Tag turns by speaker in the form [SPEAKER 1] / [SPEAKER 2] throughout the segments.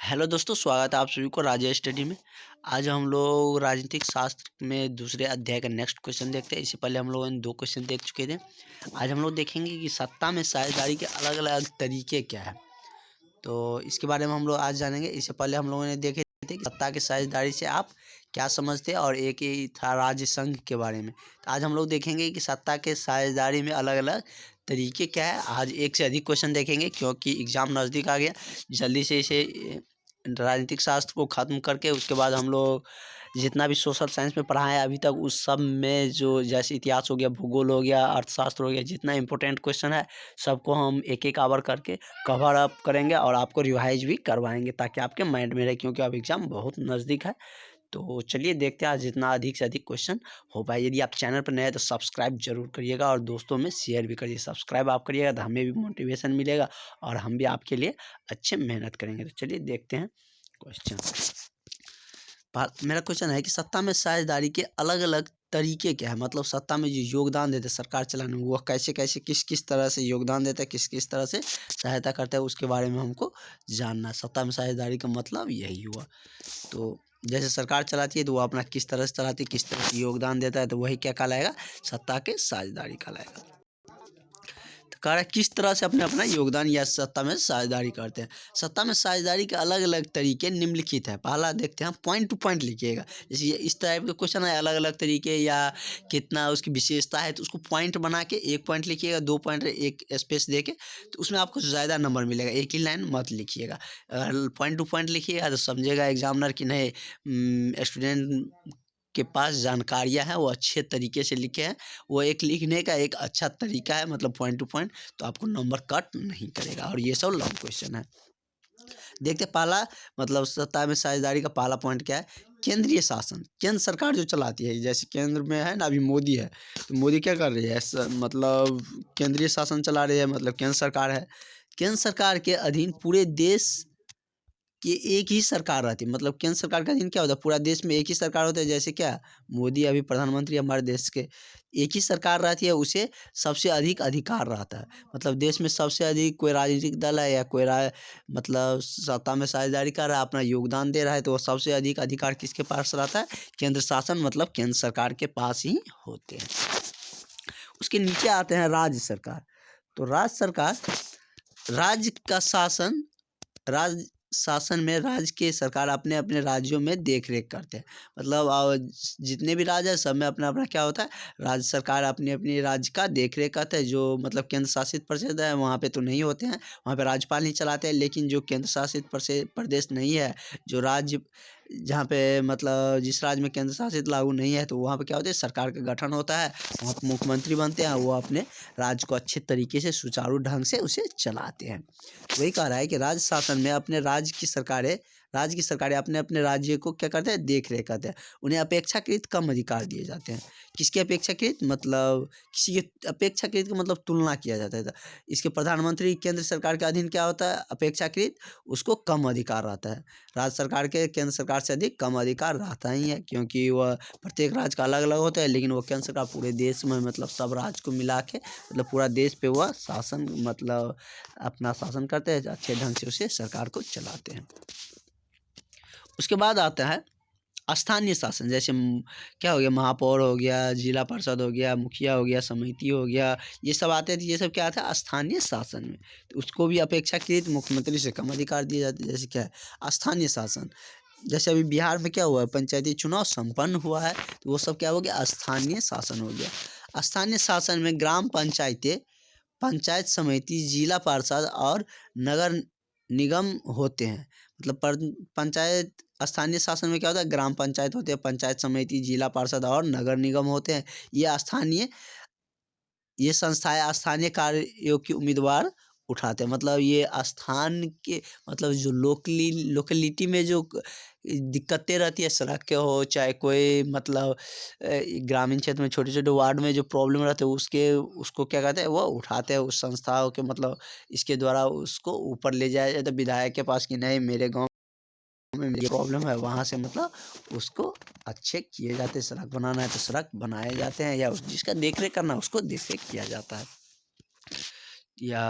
[SPEAKER 1] Hello दोस्तों, स्वागत है आप सभी को राजेश स्टडी में। आज हम लोग राजनीतिक शास्त्र में दूसरे अध्याय का नेक्स्ट क्वेश्चन देखते हैं। इससे पहले हम लोगों ने 2 क्वेश्चन देख चुके थे। आज हम लोग देखेंगे कि सत्ता में साझेदारी के अलग-अलग तरीके क्या हैं। तो इसके बारे में हम लोग आज जानेंगे। इससे पहले हम लोगों ने देखे थे कि सत्ता की साझेदारी से आप क्या समझते हैं, और एक ही था राज्य संघ के बारे में। तो आज हम लोग देखेंगे कि सत्ता के साझेदारी में अलग-अलग तरीके क्या है। आज एक से अधिक क्वेश्चन देखेंगे क्योंकि एग्ज़ाम नज़दीक आ गया। जल्दी से इसे राजनीतिक शास्त्र को ख़त्म करके उसके बाद हम लोग जितना भी सोशल साइंस में पढ़ा है अभी तक उस सब में जो जैसे इतिहास हो गया, भूगोल हो गया, अर्थशास्त्र हो गया, जितना इम्पोर्टेंट क्वेश्चन है सबको हम एक-एक आवर करके कवर अप करेंगे और आपको रिवाइज भी करवाएँगे ताकि आपके माइंड में रहे, क्योंकि अब एग्ज़ाम बहुत नज़दीक है। तो चलिए देखते हैं आज जितना अधिक से अधिक क्वेश्चन हो पाए। यदि आप चैनल पर नए हैं तो सब्सक्राइब ज़रूर करिएगा और दोस्तों में शेयर भी करिए। सब्सक्राइब आप करिएगा तो हमें भी मोटिवेशन मिलेगा और हम भी आपके लिए अच्छे मेहनत करेंगे। तो चलिए देखते हैं क्वेश्चन। मेरा क्वेश्चन है कि सत्ता में साझेदारी के अलग-अलग तरीके क्या है? मतलब सत्ता में जो योगदान देते हैं सरकार चलाने में, वो कैसे-कैसे, किस-किस तरह से योगदान देता है, किस-किस तरह से सहायता करता है, उसके बारे में हमको जानना है। सत्ता में साझेदारी का मतलब यही हुआ। तो जैसे सरकार चलाती है तो वो अपना किस तरह से चलाती है, किस तरह से योगदान देता है, तो वही क्या कहलाएगा? सत्ता के साझेदारी कहलाएगा। तो कह रहा है किस तरह से अपने अपना योगदान या सत्ता में साझेदारी करते हैं। सत्ता में साझेदारी के अलग-अलग तरीके निम्नलिखित है। पहला देखते हैं, पॉइंट टू पॉइंट लिखिएगा। जैसे ये इस टाइप के क्वेश्चन है, अलग-अलग तरीके या कितना उसकी विशेषता है, तो उसको पॉइंट बना के 1 पॉइंट लिखिएगा, 2 पॉइंट, 1 स्पेस दे के, तो उसमें आपको ज़्यादा नंबर मिलेगा। एक ही लाइन मत लिखिएगा। पॉइंट टू पॉइंट लिखिएगा तो समझेगा एग्ज़ामिनर कि नहीं स्टूडेंट के पास जानकारियाँ हैं, वो अच्छे तरीके से लिखे हैं। वो एक लिखने का एक अच्छा तरीका है, मतलब पॉइंट टू पॉइंट, तो आपको नंबर कट नहीं करेगा। और ये सब लॉन्ग क्वेश्चन है। देखते हैं पहला, मतलब सत्ता में साझेदारी का पहला पॉइंट क्या है? केंद्रीय शासन। केंद्र सरकार जो चलाती है, जैसे केंद्र में है ना अभी मोदी है, तो मोदी क्या कर रही है? मतलब केंद्रीय शासन चला रही है, मतलब केंद्र सरकार है। केंद्र सरकार के अधीन पूरे देश कि एक ही सरकार रहती है, मतलब केंद्र सरकार का अधीन क्या होता है? पूरा देश में एक ही सरकार होता है। जैसे क्या मोदी अभी प्रधानमंत्री हमारे देश के, एक ही सरकार रहती है, उसे सबसे अधिक अधिकार रहता है। मतलब देश में सबसे अधिक कोई राजनीतिक दल है या कोई मतलब सत्ता में साझेदारी कर रहा है, अपना योगदान दे रहा है, तो वो सबसे अधिक अधिकार किसके पास रहता है? केंद्र शासन, मतलब केंद्र सरकार के पास ही होते हैं। उसके नीचे आते हैं राज्य सरकार। तो राज्य सरकार, राज्य का शासन, राज्य शासन में राज्य के सरकार अपने-अपने राज्यों में देख-रेख करते हैं। मतलब जितने भी राज्य हैं सब में अपना-अपना क्या होता है? राज्य सरकार अपनी-अपनी राज्य का देख-रेख करते हैं। जो मतलब केंद्र शासित प्रदेश है वहाँ पे तो नहीं होते हैं, वहाँ पे राज्यपाल ही चलाते हैं। लेकिन जो केंद्र शासित प्रदेश नहीं है, जो राज्य जहाँ पे मतलब जिस राज्य में केंद्र शासित लागू नहीं है, तो वहाँ पे क्या होता है? सरकार का गठन होता है, वहाँ पे मुख्यमंत्री बनते हैं, वो अपने राज्य को अच्छे तरीके से सुचारू ढंग से उसे चलाते हैं। वही कह रहा है कि राज्य शासन में अपने राज्य की सरकारें अपने-अपने राज्य को क्या करते हैं? देख-रेख करते हैं। उन्हें अपेक्षाकृत कम अधिकार दिए जाते हैं। किसके अपेक्षाकृत? मतलब किसी के अपेक्षाकृत का मतलब तुलना किया जाता है। तो इसके प्रधानमंत्री केंद्र सरकार के अधीन क्या होता है? अपेक्षाकृत उसको कम अधिकार रहता है। राज्य सरकार के केंद्र सरकार से अधिक कम अधिकार रहता ही है, क्योंकि वह प्रत्येक राज्य का अलग-अलग होता है। लेकिन वो केंद्र सरकार पूरे देश में, मतलब सब राज्य को मिला के, मतलब पूरा देश पे वह शासन, मतलब अपना शासन करते हैं, अच्छे ढंग से उसे सरकार को चलाते हैं। उसके बाद आता है स्थानीय शासन। जैसे क्या हो गया? महापौर हो गया, जिला परिषद हो गया, मुखिया हो गया, समिति हो गया, ये सब आते हैं। तो ये सब क्या आता है? स्थानीय शासन में। तो उसको भी अपेक्षाकृत मुख्यमंत्री से कम अधिकार दिए जाते हैं। जैसे क्या है? स्थानीय शासन। जैसे अभी बिहार में क्या हुआ है? पंचायती चुनाव संपन्न हुआ है, तो वो सब क्या हो गया? स्थानीय शासन हो गया। स्थानीय शासन में ग्राम पंचायतें, पंचायत समिति, जिला परिषद और नगर निगम होते हैं। मतलब पंचायत, स्थानीय शासन में क्या होता है? ग्राम पंचायत होते हैं, पंचायत समिति, जिला पार्षद और नगर निगम होते हैं। ये संस्थाएं स्थानीय कार्यों की उम्मीदवार उठाते हैं। मतलब ये स्थान के, मतलब जो लोकेलिटी में जो दिक्कतें रहती है, सड़क के हो चाहे कोई मतलब ग्रामीण क्षेत्र में छोटे-छोटे वार्ड में जो प्रॉब्लम रहते हैं, उसको क्या कहते हैं? वो उठाते हैं उस संस्थाओं के, मतलब इसके द्वारा उसको ऊपर ले जाया जाता है विधायक के पास कि नहीं, मेरे गाँव में ये प्रॉब्लम है। वहाँ से मतलब उसको अच्छे किए जाते हैं। सड़क बनाना है तो सड़क बनाए जाते हैं, या जिसका देख-रेख करना है उसको देख-रेख किया जाता है। या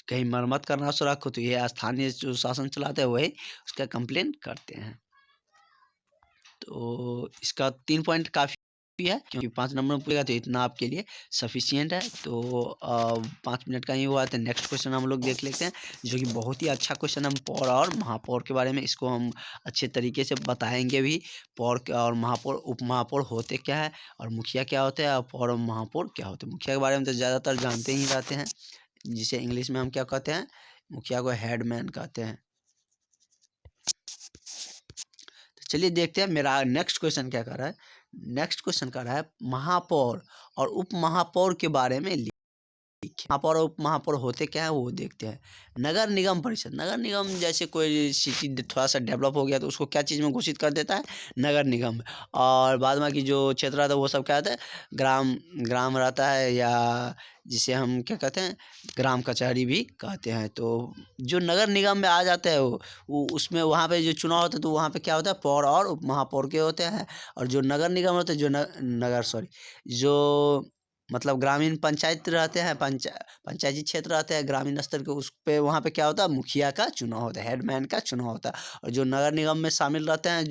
[SPEAKER 1] कहीं मरम्मत करना सड़क को तो ये स्थानीय जो शासन चलाते हैं वही उसका कंप्लेन करते हैं। तो इसका 3 पॉइंट काफ़ी है, क्योंकि 5 नंबर में पूछेगा तो इतना आपके लिए सफिशिएंट है। तो 5 मिनट का ही हुआ, तो नेक्स्ट क्वेश्चन हम लोग देख लेते हैं, जो कि बहुत ही अच्छा क्वेश्चन है। हम पौर और महापौर के बारे में इसको हम अच्छे तरीके से बताएंगे भी। पौर और महापौर, उप महापौर होते क्या है, और मुखिया क्या होते हैं, और पौर और महापौर क्या होते हैं। मुखिया के बारे में तो ज़्यादातर जानते ही रहते हैं, जिसे इंग्लिश में हम क्या कहते हैं, मुखिया को हेडमैन कहते हैं। चलिए देखते हैं मेरा नेक्स्ट क्वेश्चन क्या कर रहा है। नेक्स्ट क्वेश्चन कर रहा है महापौर और उप महापौर के बारे में लिखिए। महापौर और उप महापौर होते क्या है वो देखते हैं। नगर निगम परिषद, नगर निगम जैसे कोई सिटी थोड़ा सा डेवलप हो गया तो उसको क्या चीज़ में घोषित कर देता है, नगर निगम। और बाद में की जो क्षेत्र रहता है वो सब क्या होता है, ग्राम ग्राम रहता है, या जिसे हम क्या कहते हैं, ग्राम कचहरी भी कहते हैं। तो जो नगर निगम में आ जाते हैं वो उसमें वहाँ पे जो चुनाव होता है तो वहाँ पे क्या होता है, पौर और उप महापौर के होते हैं। और जो नगर निगम होते हैं, जो नगर सॉरी जो मतलब ग्रामीण पंचायत रहते हैं, पंचायती क्षेत्र रहते हैं ग्रामीण स्तर के, उस पे वहाँ पे क्या होता है, मुखिया का चुनाव होता है, हेडमैन का चुनाव होता है। और जो नगर निगम में शामिल रहते हैं,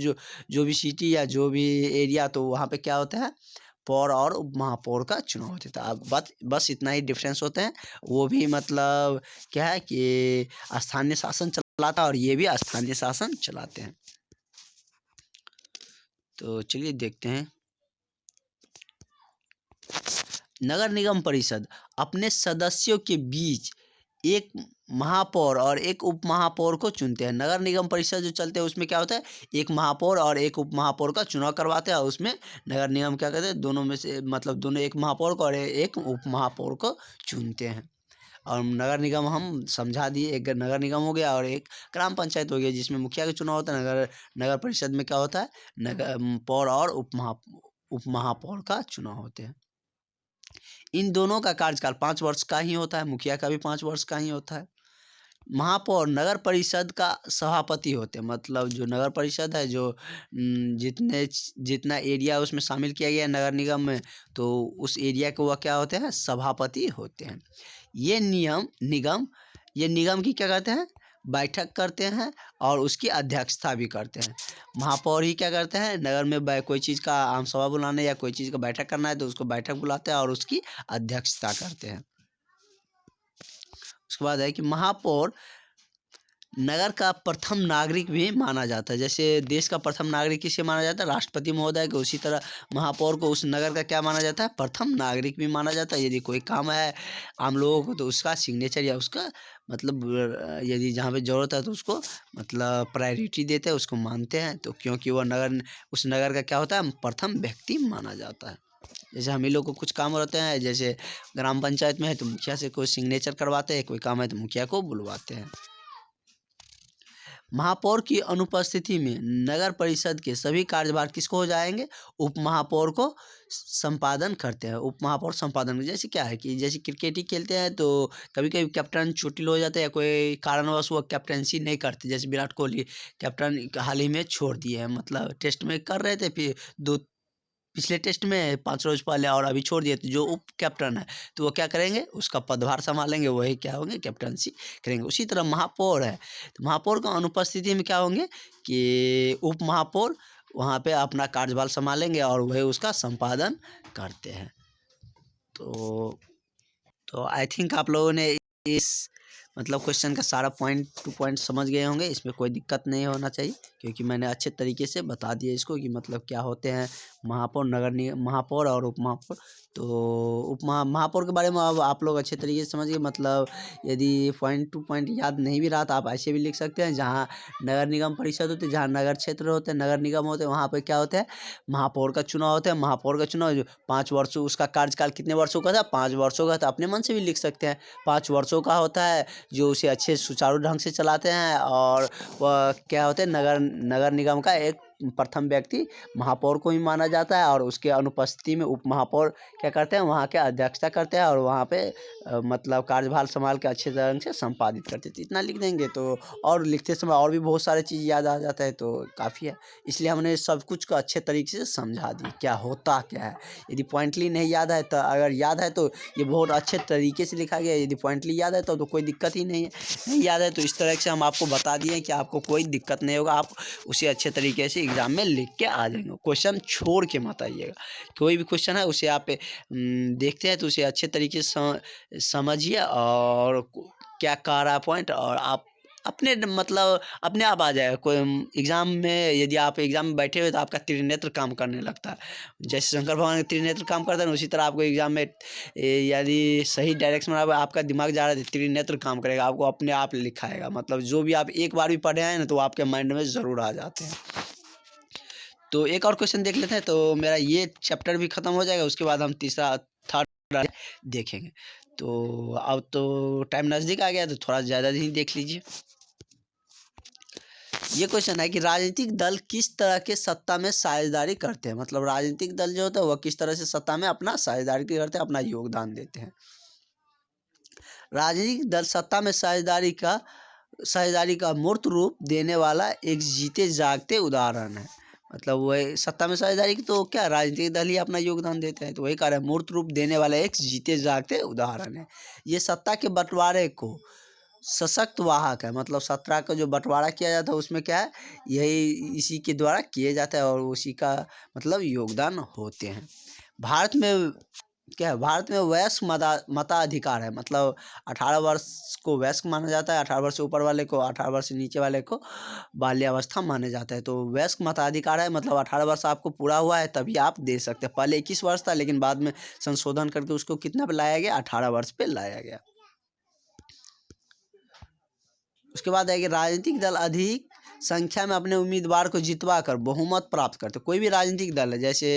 [SPEAKER 1] जो भी सिटी या जो भी एरिया, तो वहाँ पे क्या होता है, पौर और उप महापौर का चुनाव होता है। अब बस इतना ही डिफरेंस होते हैं। वो भी मतलब क्या है कि स्थानीय शासन चलाता है और ये भी स्थानीय शासन चलाते हैं। तो चलिए देखते हैं। नगर निगम परिषद अपने सदस्यों के बीच एक महापौर और एक उप महापौर को चुनते हैं। नगर निगम परिषद जो चलते हैं उसमें क्या होता है, एक महापौर और एक उप महापौर का चुनाव करवाते हैं, और उसमें नगर निगम क्या कहते हैं, दोनों में से मतलब दोनों एक महापौर को और एक उप महापौर को चुनते हैं। और नगर निगम हम समझा दिए, एक नगर निगम हो गया और एक ग्राम पंचायत हो गया, जिसमें मुखिया का चुनाव होता है। नगर परिषद में क्या होता है, नगर पौर और उप महापौर का चुनाव होते हैं। इन दोनों का कार्यकाल 5 वर्ष का ही होता है, मुखिया का भी 5 वर्ष का ही होता है। महापौर नगर परिषद का सभापति होते हैं, मतलब जो नगर परिषद है, जो जितना एरिया उसमें शामिल किया गया है नगर निगम में, तो उस एरिया के वह क्या होते हैं, सभापति होते हैं। ये निगम की क्या कहते हैं, बैठक करते हैं और उसकी अध्यक्षता भी करते हैं। महापौर ही क्या करते हैं, नगर में कोई चीज़ का आम सभा बुलाने या कोई चीज़ का बैठक करना है तो उसको बैठक बुलाते हैं और उसकी अध्यक्षता करते हैं। उसके बाद है कि महापौर नगर का प्रथम नागरिक भी माना जाता है। जैसे देश का प्रथम नागरिक किसे माना जाता है, राष्ट्रपति महोदय को, उसी तरह महापौर को उस नगर का क्या माना जाता है, प्रथम नागरिक भी माना जाता है। यदि कोई काम है आम लोगों को तो उसका सिग्नेचर या उसका मतलब यदि जहाँ पे ज़रूरत है तो उसको मतलब प्रायोरिटी देते हैं, उसको मानते हैं। तो क्योंकि वह उस नगर का क्या होता है, प्रथम व्यक्ति माना जाता है। जैसे हम ही लोग को कुछ काम रहते हैं, जैसे ग्राम पंचायत में है तो मुखिया से कोई सिग्नेचर करवाते हैं, कोई काम है तो मुखिया को बुलवाते हैं। महापौर की अनुपस्थिति में नगर परिषद के सभी कार्यभार किसको हो जाएंगे, उप महापौर को संपादन करते हैं। उप महापौर संपादन जैसे क्या है कि जैसे क्रिकेट ही खेलते हैं तो कभी कभी कैप्टन चोटिल हो जाता है या कोई कारणवश वो कैप्टनसी नहीं करते। जैसे विराट कोहली कैप्टन हाल ही में छोड़ दिए हैं, मतलब टेस्ट में कर रहे थे, फिर पिछले टेस्ट में 5 रोज पहले, और अभी छोड़ दिए। तो जो उप कैप्टन है तो वो क्या करेंगे, उसका पदभार संभालेंगे, वही क्या होंगे, कैप्टनसी करेंगे। उसी तरह महापौर है तो महापौर का अनुपस्थिति में क्या होंगे कि उप महापौर वहाँ पे अपना कार्यभार संभालेंगे और वही उसका संपादन करते हैं। तो आई थिंक आप लोगों ने इस मतलब क्वेश्चन का सारा पॉइंट टू पॉइंट समझ गए होंगे। इसमें कोई दिक्कत नहीं होना चाहिए, क्योंकि मैंने अच्छे तरीके से बता दिया इसको कि मतलब क्या होते हैं महापौर, महापौर और उप महापौर। तो महापौर के बारे में अब आप लोग अच्छे तरीके से समझ गए। मतलब यदि पॉइंट टू पॉइंट याद नहीं भी रहा तो आप ऐसे भी लिख सकते हैं। जहाँ नगर निगम परिषद होते हैं, जहाँ नगर क्षेत्र होते हैं, नगर निगम होते हैं, वहाँ पर क्या होता है, महापौर का चुनाव होता है। महापौर का चुनाव जो 5 वर्षों, उसका कार्यकाल कितने वर्षों का था, 5 वर्षों का। तो अपने मन से भी लिख सकते हैं 5 वर्षों का होता है, जो उसे अच्छे सुचारू ढंग से चलाते हैं। और वह क्या होते हैं, नगर निगम का एक प्रथम व्यक्ति महापौर को ही माना जाता है, और उसके अनुपस्थिति में उप महापौर क्या करते हैं, वहाँ के अध्यक्षता करते हैं और वहाँ पे मतलब कार्यभार संभाल के अच्छे ढंग से संपादित करते थे। इतना लिख देंगे तो, और लिखते समय और भी बहुत सारे चीज़ याद आ जाता है तो काफ़ी है। इसलिए हमने सब कुछ को अच्छे तरीके से समझा दी क्या होता क्या है। यदि पॉइंटली नहीं याद है तो, अगर याद है तो ये बहुत अच्छे तरीके से लिखा गया है। यदि पॉइंटली याद है तो कोई दिक्कत ही नहीं है। नहीं याद है तो इस तरह से हम आपको बता दिए कि आपको कोई दिक्कत नहीं होगा, आप उसे अच्छे तरीके से एग्ज़ाम में लिख के आ जाएंगे। क्वेश्चन छोड़ के मत आइएगा। कोई भी क्वेश्चन है उसे आप देखते हैं तो उसे अच्छे तरीके से समझिए और क्या कह रहा है पॉइंट, और आप अपने मतलब अपने आप आ जाएगा। कोई एग्ज़ाम में, यदि आप एग्ज़ाम में बैठे हुए तो आपका त्रिनेत्र काम करने लगता है। जैसे शंकर भगवान का त्रिनेत्र काम करता है ना, उसी तरह आपको एग्ज़ाम में यदि सही डायरेक्शन में आपका दिमाग जा रहा है तो त्रिनेत्र काम करेगा, आपको अपने आप लिखाएगा। मतलब जो भी आप एक बार भी पढ़े हैं ना तो आपके माइंड में ज़रूर आ जाते हैं। तो एक और क्वेश्चन देख लेते हैं तो मेरा ये चैप्टर भी ख़त्म हो जाएगा, उसके बाद हम तीसरा थर्ड देखेंगे। तो अब तो टाइम नज़दीक आ गया तो थोड़ा ज़्यादा ही देख लीजिए। ये क्वेश्चन है कि राजनीतिक दल किस तरह के सत्ता में साझेदारी करते हैं। मतलब राजनीतिक दल जो होता है वह किस तरह से सत्ता में अपना साझेदारी करते हैं, अपना योगदान देते हैं। राजनीतिक दल सत्ता में साझेदारी का मूर्त रूप देने वाला एक जीते जागते उदाहरण है। मतलब वही सत्ता में साझेदारी की तो क्या राजनीतिक दल ही अपना योगदान देते हैं, तो वही कह रहे हैं मूर्त रूप देने वाला एक जीते जागते उदाहरण है। ये सत्ता के बंटवारे को सशक्त वाहक है। मतलब सत्ता का जो बंटवारा किया जाता है उसमें क्या है, यही इसी के द्वारा किए जाता है और उसी का मतलब योगदान होते हैं। भारत में क्या है, भारत में वयस्क मताधिकार है। मतलब 18 वर्ष को वयस्क माना जाता है, 18 वर्ष से ऊपर वाले को, 18 वर्ष से नीचे वाले को बाल्यावस्था माना जाता है। तो वयस्क मताधिकार है, मतलब 18 वर्ष आपको पूरा हुआ है तभी आप दे सकते हैं। पहले 21 वर्ष था लेकिन बाद में संशोधन करके उसको कितना पे लाया गया, 18 वर्ष पे लाया गया। उसके बाद है कि राजनीतिक दल अधिक संख्या में अपने उम्मीदवार को जितवा कर बहुमत प्राप्त करते। कोई भी राजनीतिक दल है, जैसे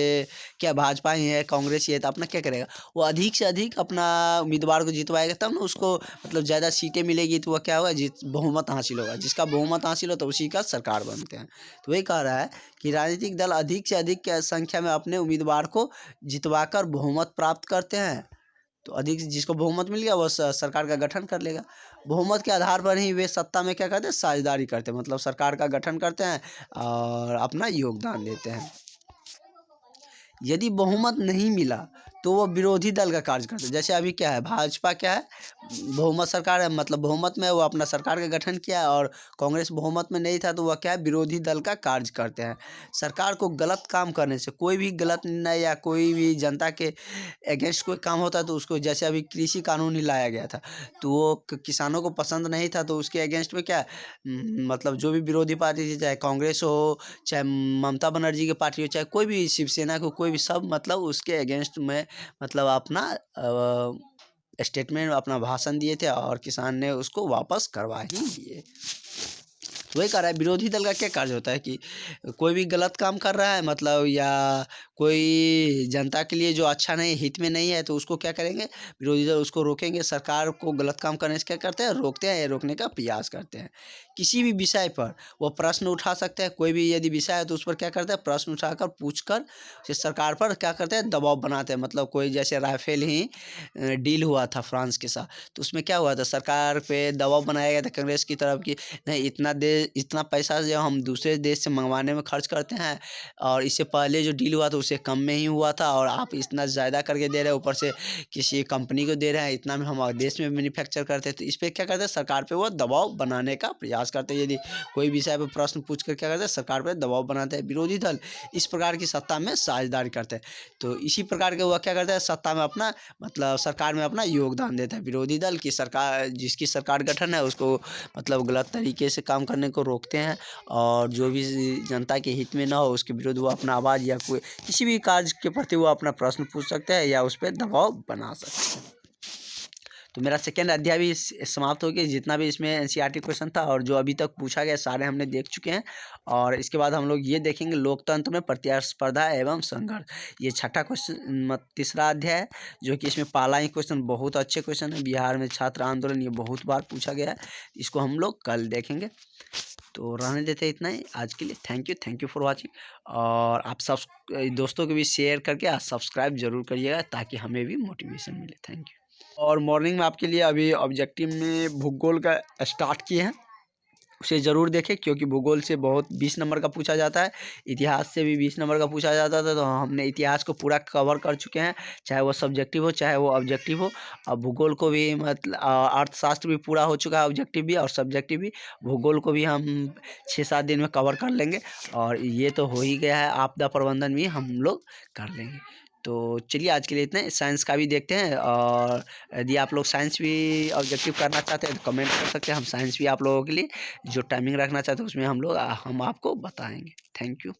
[SPEAKER 1] क्या भाजपा ही है, कांग्रेस ही है, तो अपना क्या करेगा, वो अधिक से अधिक अपना उम्मीदवार को जितवाएगा तब ना उसको मतलब ज़्यादा सीटें मिलेगी तो वह क्या होगा, बहुमत हासिल होगा। जिसका बहुमत हासिल हो तो उसी का सरकार बनते हैं। तो वही कह रहा है कि राजनीतिक दल अधिक से अधिक संख्या में अपने उम्मीदवार को जितवा कर बहुमत प्राप्त करते हैं। तो अधिक जिसको बहुमत मिल गया वह सरकार का गठन कर लेगा। बहुमत के आधार पर ही वे सत्ता में क्या करते हैं, साझेदारी करते हैं। मतलब सरकार का गठन करते हैं और अपना योगदान देते हैं। यदि बहुमत नहीं मिला तो वो विरोधी दल का कार्य करते हैं। जैसे अभी क्या है, भाजपा क्या है, बहुमत सरकार है, मतलब बहुमत में वो अपना सरकार का गठन किया है, और कांग्रेस बहुमत में नहीं था तो वह क्या है, विरोधी दल का कार्य करते हैं। सरकार को गलत काम करने से, कोई भी गलत निर्णय या कोई भी जनता के अगेंस्ट कोई काम होता है तो उसको, जैसे अभी कृषि कानून ही लाया गया था तो वो किसानों को पसंद नहीं था तो उसके अगेंस्ट में क्या मतलब जो भी विरोधी पार्टी थी, चाहे कांग्रेस हो, चाहे ममता बनर्जी की पार्टी हो, चाहे कोई भी शिवसेना को, कोई भी, सब मतलब उसके अगेंस्ट में मतलब अपना स्टेटमेंट, अपना भाषण दिए थे और किसान ने उसको वापस करवा ही दिए। वही कह रहा है विरोधी दल का क्या कार्य होता है कि कोई भी गलत काम कर रहा है, मतलब या कोई जनता के लिए जो अच्छा नहीं, हित में नहीं है, तो उसको क्या करेंगे, विरोधी दल उसको रोकेंगे। सरकार को गलत काम करने से क्या करते हैं, रोकते हैं या रोकने का प्रयास करते हैं। किसी भी विषय पर वो प्रश्न उठा सकते हैं। कोई भी यदि विषय है तो उस पर क्या करते हैं, प्रश्न उठाकर पूछकर सरकार पर क्या करते हैं, दबाव बनाते हैं। मतलब कोई जैसे राफेल ही डील हुआ था फ्रांस के साथ, तो उसमें क्या हुआ था, सरकार पे दबाव बनाया गया था कांग्रेस की तरफ की नहीं, इतना पैसा जो हम दूसरे देश से मंगवाने में खर्च करते हैं और इससे पहले जो डील हुआ था उससे कम में ही हुआ था, और आप इतना ज़्यादा करके दे रहे हैं, ऊपर से किसी कंपनी को दे रहे हैं, इतना में हम देश में मैन्युफैक्चर करते हैं। तो इस पर क्या करते हैं, सरकार पे वो दबाव बनाने का प्रयास करते हैं। यदि कोई विषय पर प्रश्न पूछ कर क्या करते हैं, सरकार पर दबाव बनाते हैं। विरोधी दल इस प्रकार की सत्ता में साझेदारी करते हैं। तो इसी प्रकार के वह क्या करते हैं, सत्ता में अपना मतलब सरकार में अपना योगदान देता है। विरोधी दल की सरकार, जिसकी सरकार गठन है उसको मतलब गलत तरीके से काम करने को रोकते हैं, और जो भी जनता के हित में ना हो उसके विरुद्ध वो अपना आवाज़ या कोई किसी भी कार्य के प्रति वो अपना प्रश्न पूछ सकते हैं या उस पर दबाव बना सकते हैं। तो मेरा सेकेंड अध्याय भी समाप्त हो गया। जितना भी इसमें एनसीईआरटी क्वेश्चन था और जो अभी तक पूछा गया सारे हमने देख चुके हैं, और इसके बाद हम लोग ये देखेंगे लोकतंत्र में प्रतिस्पर्धा एवं संघर्ष। ये छठा क्वेश्चन तीसरा अध्याय है, जो कि इसमें पहला ही क्वेश्चन बहुत अच्छे क्वेश्चन है। बिहार में छात्र आंदोलन ये बहुत बार पूछा गया है, इसको हम लोग कल देखेंगे। तो रहने देते इतना ही आज के लिए। Thank you for watching. और आप सब दोस्तों को भी शेयर करके आप सब्सक्राइब जरूर करिएगा ताकि हमें भी मोटिवेशन मिले। Thank you. और मॉर्निंग में आपके लिए अभी ऑब्जेक्टिव में भूगोल का स्टार्ट किए हैं, उसे ज़रूर देखें क्योंकि भूगोल से बहुत 20 नंबर का पूछा जाता है, इतिहास से भी 20 नंबर का पूछा जाता था। तो हमने इतिहास को पूरा कवर कर चुके हैं, चाहे वो सब्जेक्टिव हो चाहे वो ऑब्जेक्टिव हो। अब भूगोल को भी मतलब अर्थशास्त्र भी पूरा हो चुका है, ऑब्जेक्टिव भी और सब्जेक्टिव भी। भूगोल को भी हम 6-7 दिन में कवर कर लेंगे और ये तो हो ही गया है, आपदा प्रबंधन भी हम लोग कर लेंगे। तो चलिए आज के लिए इतना ही। साइंस का भी देखते हैं, और यदि आप लोग साइंस भी ऑब्जेक्टिव करना चाहते हैं तो कमेंट कर सकते हैं। हम साइंस भी आप लोगों के लिए जो टाइमिंग रखना चाहते हैं उसमें हम आपको बताएंगे। Thank you.